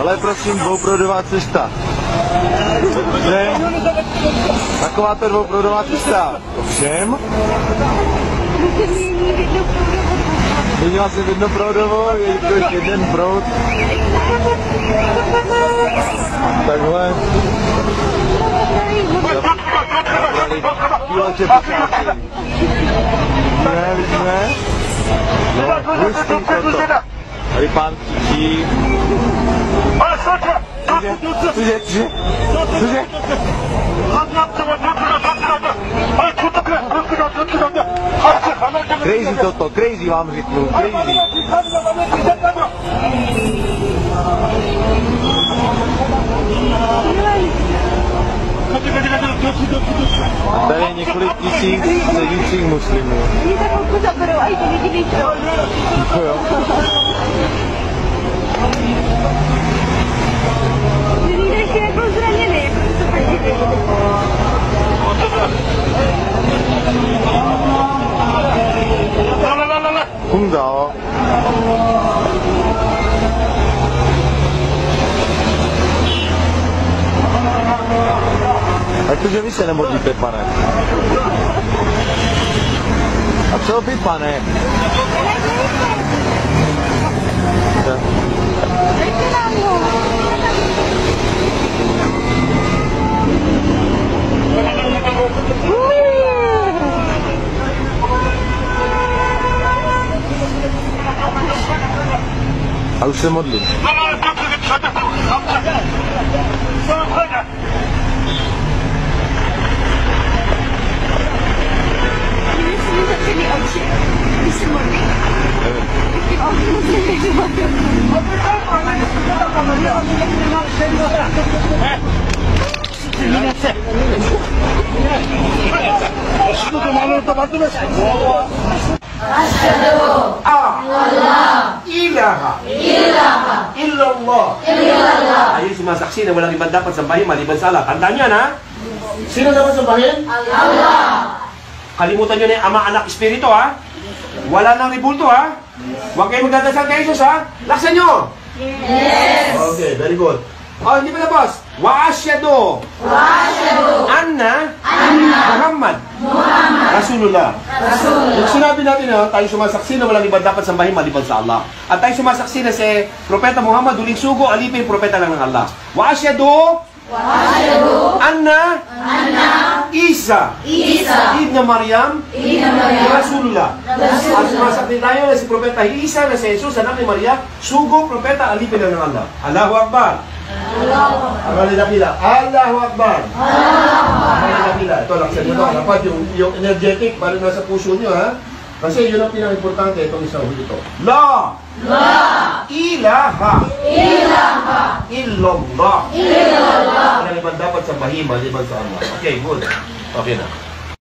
Tohle je prosím dvouproudová cesta. Dobře. Takováto dvouproudová cesta. Ovšem. Měnila jsem jednoproudovou, jelikož jeden proud. Takhle. Vidíme? No, hustý toto. Tady pán křičí. Cože? Crazy toto, crazy vám řeknu, crazy. A tady je několik tisíc sedících muslimů. Jo. Ještě jako zraněný, jako to taky Kundal. Jak to, že vy se nemodlíte, pane? A co vy, pane? A už se modlím. Když se modlí. Ayun sumasaksi na walang ibang dapat sambahin maliban sa Allah. Tandaan niya na. Sino dapat sambahin? Allah. Kalimutan niyo na yung Ama, Anak, Espiritu ha. Wala nang ribulto ha. Huwag kayo magdadasal kay Jesus ha. Laksan niyo. Yes. Okay, very good. Oh, hindi pa tapos. Wa asyhadu anna Muhammad Rasulullah. Kung sinabi natin na tayo sumasaksi na walang ibang dapat sambahin maliban sa Allah. At tayo sumasaksi na si Propeta Muhammad, huling sugo, alipin, propeta lang ng Allah. Wa asyhadu anna Isa Ibn Maryam Rasulullah. At sumasaksi tayo na si Propeta Isa na si Jesus, anak ni Maria, sugo, propeta, alipin lang ng Allah. Allahu Akbar. Allahu Akbar. Ito lang sa dito. Dapat yung energetic para nasa puso nyo ha. Kasi yun ang pinaka-importante itong isang ito. La ilaha illallah. Walang ibang dapat sambahin maliban sa Allah. Okay, good. Okay na.